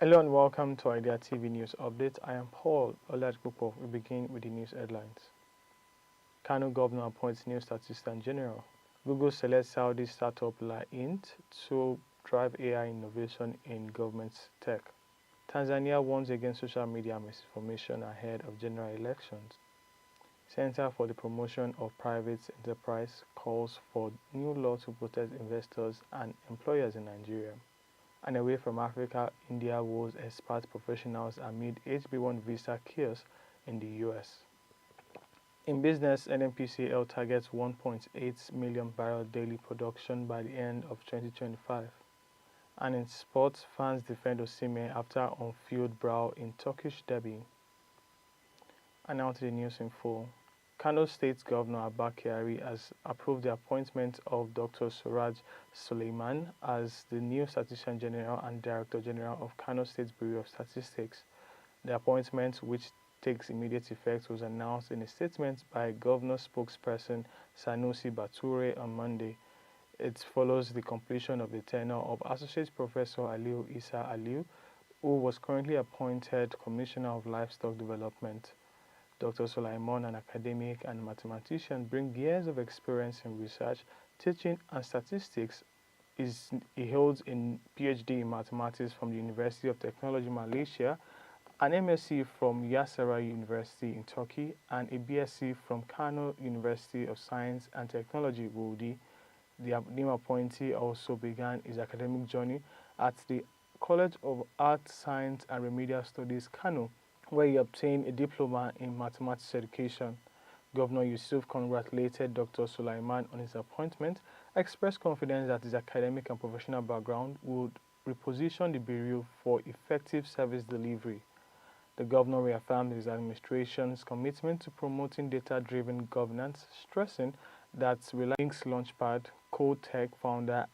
Hello and welcome to Idea TV News Update. I am Paul Oladikpo. We begin with the news headlines. KANO governor appoints new statistician-general. Google selects Saudi startup LAHINT to drive AI innovation in government tech. Tanzania warns against social media misinformation ahead of general elections. Center for the Promotion of Private Enterprise calls for new law to protect investors and employers in Nigeria. And away from Africa, India woes expat professionals amid HB1 visa chaos in the US. In business, NNPCL targets 1.8 million barrel daily production by the end of 2025. And in sports, fans defend OSIMHEN after on-field brawl in Turkish derby. And now to the news in full. KANO State Governor Abba Kyari has approved the appointment of Dr. Suraj Suleiman as the new Statistician-General and Director-General of KANO State Bureau of Statistics. The appointment, which takes immediate effect, was announced in a statement by Governor spokesperson Sanusi Bature on Monday. It follows the completion of the tenure of Associate Professor Aliu Isa Aliu, who was currently appointed Commissioner of Livestock Development. Dr. Sulaiman, an academic and mathematician, brings years of experience in research, teaching, and statistics. He holds a PhD in mathematics from the University of Technology Malaysia, an MSc from Yasseray University in Turkey, and a BSc from Kano University of Science and Technology, Wudi. The new appointee also began his academic journey at the College of Art, Science, and Remedial Studies, Kano, where he obtained a diploma in mathematics education. Governor Yusuf congratulated Dr. Sulaiman on his appointment, expressed confidence that his academic and professional background would reposition the Bureau for effective service delivery. The governor reaffirmed his administration's commitment to promoting data-driven governance, stressing that Link's Launchpad co-tech founder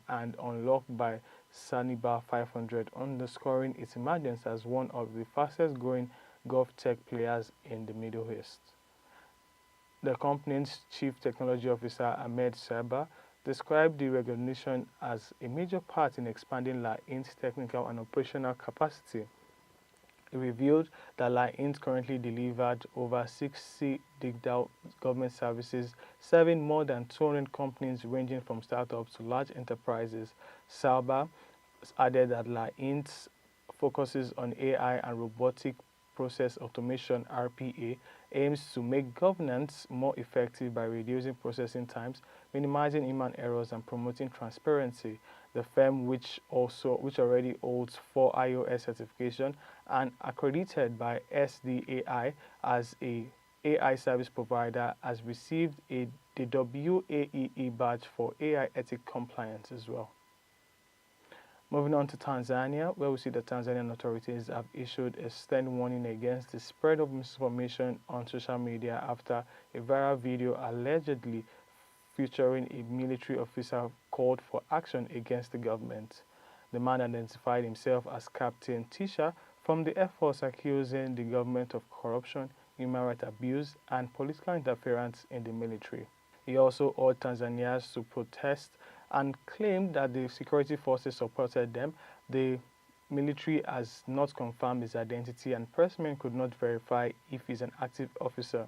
and unlocked by Saniba 500, underscoring its emergence as one of the fastest-growing gov tech players in the Middle East. The company's Chief Technology Officer, Ahmed Seba, described the recognition as a major part in expanding LAHINT's technical and operational capacity. He revealed that LAHINT currently delivered over 60 digital government services, serving more than 200 companies ranging from startups to large enterprises. Salba added that LAHINT focuses on AI and robotic process automation (RPA), aims to make governance more effective by reducing processing times, minimizing human errors, and promoting transparency. The firm, which already holds 4 iOS certification and accredited by SDAI as a AI service provider, has received the WAEE badge for AI ethic compliance as well. Moving on to Tanzania, where we see the Tanzanian authorities have issued a stern warning against the spread of misinformation on social media after a viral video allegedly featuring a military officer called for action against the government. The man identified himself as Captain Tisha from the Air Force, accusing the government of corruption, human rights abuse, and political interference in the military. He also urged Tanzanians to protest and claimed that the security forces supported them. The military has not confirmed his identity, and pressmen could not verify if he's an active officer.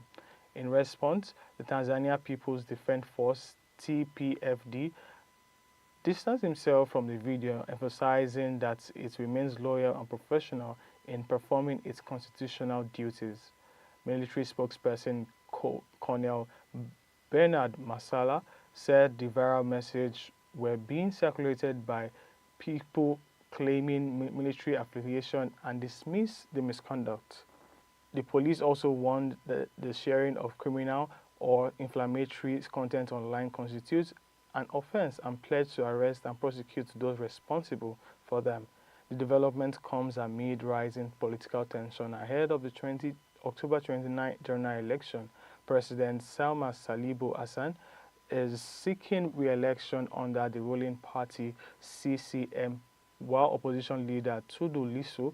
In response, the Tanzania People's Defense Force, TPFD, distanced himself from the video, emphasizing that it remains loyal and professional in performing its constitutional duties. Military spokesperson Colonel Bernard Masala said the viral message were being circulated by people claiming military affiliation and dismissed the misconduct. The police also warned that the sharing of criminal or inflammatory content online constitutes an offense and pledged to arrest and prosecute those responsible for them. The development comes amid rising political tension ahead of the October 29 general election. President Salma Salibu Hassan is seeking re-election under the ruling party CCM, while opposition leader Tudu Lissu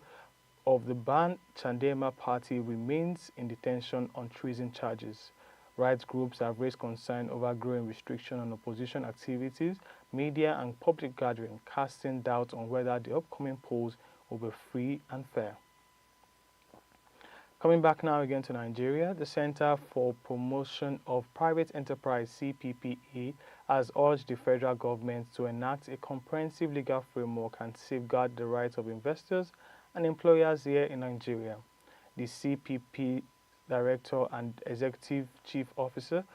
of the banned Chandema party remains in detention on treason charges. Rights groups have raised concern over growing restriction on opposition activities media and public gathering, casting doubt on whether the upcoming polls will be free and fair. Coming back now again to Nigeria, the Center for Promotion of Private Enterprise (CPPE) has urged the federal government to enact a comprehensive legal framework and safeguard the rights of investors and employers here in Nigeria. The CPP Director and Executive Chief Officer,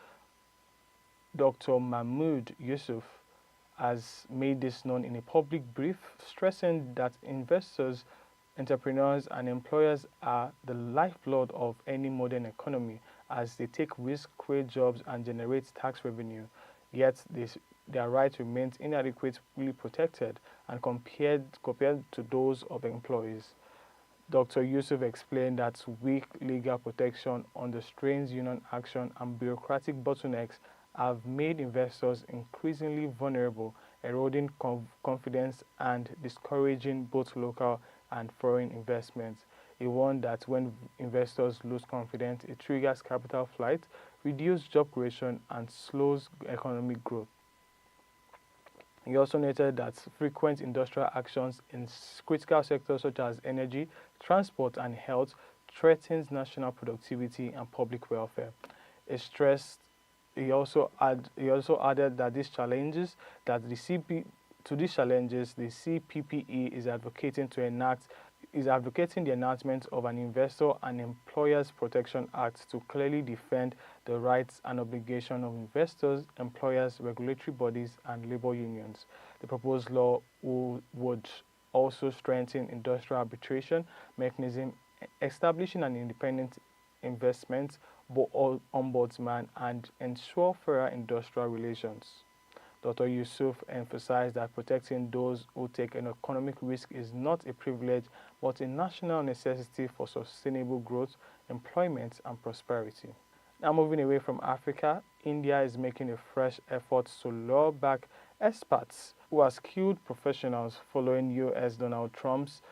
Dr. Mahmood Yusuf, has made this known in a public brief, stressing that investors, entrepreneurs and employers are the lifeblood of any modern economy as they take risks, create jobs and generate tax revenue. Yet their right remains inadequately protected and compared to those of employees. Dr. Yusuf explained that weak legal protection, unrestrained union action and bureaucratic bottlenecks have made investors increasingly vulnerable, eroding confidence and discouraging both local and foreign investments. He warned that when investors lose confidence, it triggers capital flight, reduces job creation, and slows economic growth. He also noted that frequent industrial actions in critical sectors such as energy, transport, and health threatens national productivity and public welfare. He also added that the CPPE is advocating the enactment of an Investor and Employers Protection Act to clearly defend the rights and obligations of investors, employers, regulatory bodies, and labor unions. The proposed law would also strengthen industrial arbitration mechanism, establishing an independent investment ombudsman, and ensure fairer industrial relations. Dr. Yusuf emphasized that protecting those who take an economic risk is not a privilege but a national necessity for sustainable growth, employment, and prosperity. Now moving away from Africa, India is making a fresh effort to lure back expats who are skilled professionals following US Donald Trump's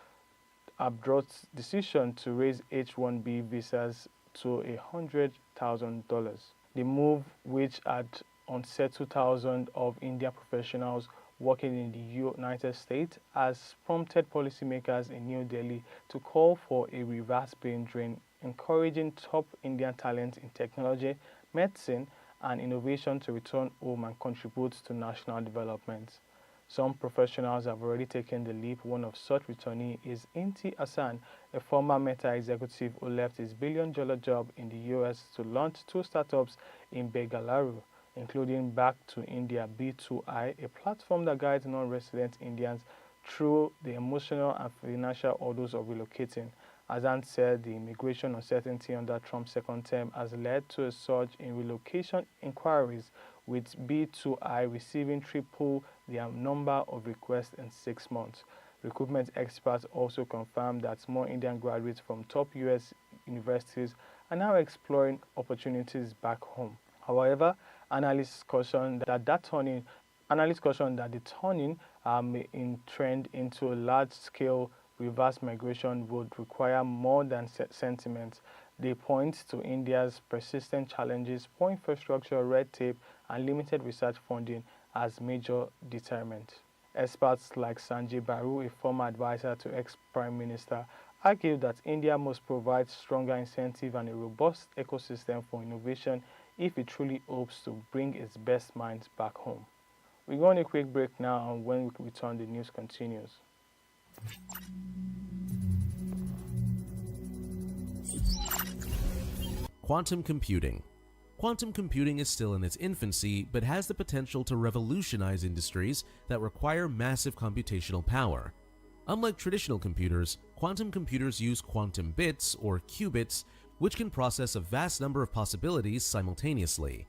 abrupt decision to raise H-1B visas to $100,000. The move, which had unsettled thousands of Indian professionals working in the United States, has prompted policymakers in New Delhi to call for a reverse brain drain, encouraging top Indian talent in technology, medicine, and innovation to return home and contribute to national development. Some professionals have already taken the leap. One of such returnees is Inti Hassan, a former Meta executive who left his billion-dollar job in the US to launch 2 startups in Bengaluru, including Back to India B2I, a platform that guides non-resident Indians through the emotional and financial hurdles of relocating. Hassan said the immigration uncertainty under Trump's second term has led to a surge in relocation inquiries, with B2I receiving triple the number of requests in 6 months. Recruitment experts also confirmed that more Indian graduates from top US universities are now exploring opportunities back home. However, analysts caution that the turning in trend into a large-scale reverse migration would require more than sentiment. They point to India's persistent challenges, poor infrastructure, red tape, and limited research funding as major deterrent. Experts like Sanjay Baru, a former advisor to ex-Prime Minister, argue that India must provide stronger incentive and a robust ecosystem for innovation if it truly hopes to bring its best minds back home. We go on a quick break now, and when we return, the news continues. Quantum computing. Quantum computing is still in its infancy, but has the potential to revolutionize industries that require massive computational power. Unlike traditional computers, quantum computers use quantum bits, or qubits, which can process a vast number of possibilities simultaneously.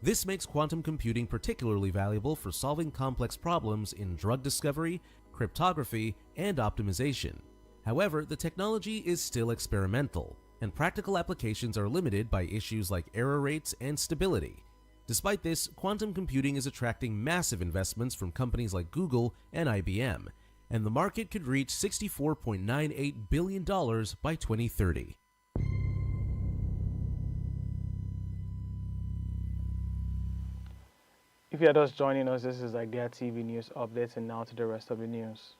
This makes quantum computing particularly valuable for solving complex problems in drug discovery, cryptography, and optimization. However, the technology is still experimental, and practical applications are limited by issues like error rates and stability. Despite this, quantum computing is attracting massive investments from companies like Google and IBM, and the market could reach $64.98 billion by 2030. If you're just joining us, this is Idea TV News Updates, and now to the rest of the news.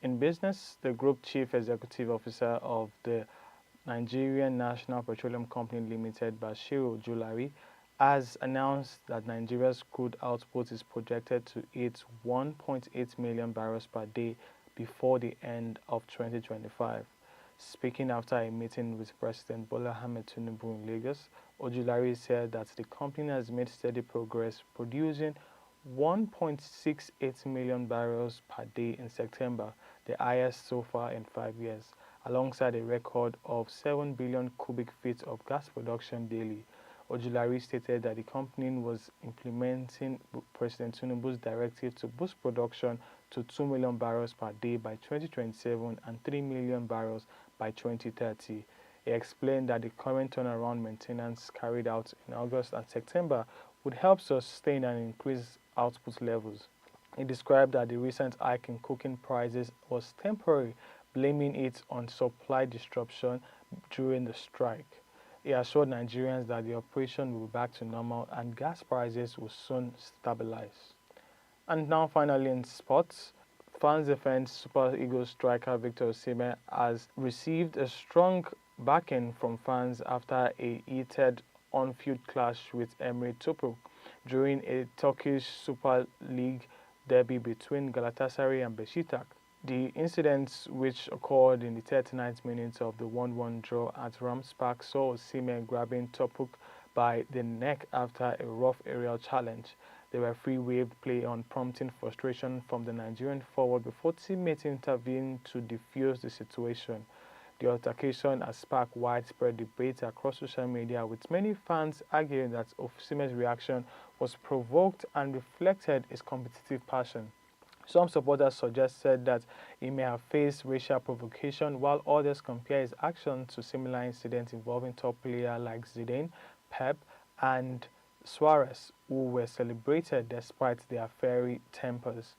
In business, the Group Chief Executive Officer of the Nigerian National Petroleum Company Limited, Bashiru OJULARI, has announced that Nigeria's crude output is projected to hit 1.8 million barrels per day before the end of 2025. Speaking after a meeting with President Bola Ahmed Tinubu in Lagos, OJULARI said that the company has made steady progress, producing 1.68 million barrels per day in September, the highest so far in 5 years, alongside a record of 7 billion cubic feet of gas production daily. OJULARI stated that the company was implementing President Tinubu's directive to boost production to 2 million barrels per day by 2027 and 3 million barrels by 2030. He explained that the current turnaround maintenance carried out in August and September would help sustain and increase output levels. He described that the recent hike in coking prices was temporary, blaming it on supply disruption during the strike. He assured Nigerians that the operation will be back to normal and gas prices will soon stabilize. And now finally in sports, France defense Super Eagles striker Victor OSIMHEN has received a strong backing from fans after a heated on-field clash with Emre Topuk during a Turkish Super League derby between Galatasaray and Beşiktaş. The incident, which occurred in the 39th minute of the 1-1 draw at Rams Park, saw OSIMHEN grabbing Topuk by the neck after a rough aerial challenge. The referee waved play on, prompting frustration from the Nigerian forward before teammates intervened to defuse the situation. The altercation has sparked widespread debate across social media, with many fans arguing that OSIMHEN's reaction was provoked and reflected his competitive passion. Some supporters suggested that he may have faced racial provocation, while others compare his action to similar incidents involving top players like Zidane, Pep, and Suarez, who were celebrated despite their fiery tempers.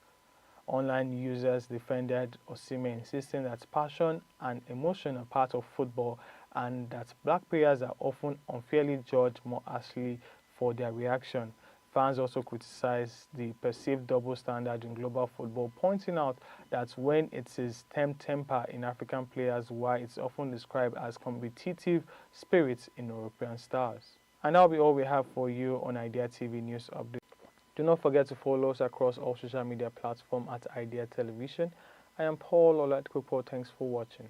Online users defended OSIMHEN, insisting that passion and emotion are part of football and that black players are often unfairly judged more harshly for their reaction. Fans also criticized the perceived double standard in global football, pointing out that when it is temper in African players, why it's often described as competitive spirits in European stars. And that'll be all we have for you on Idea TV News Update. Do not forget to follow us across all social media platforms at Idea Television. I am Paul Oladikopo. Thanks for watching.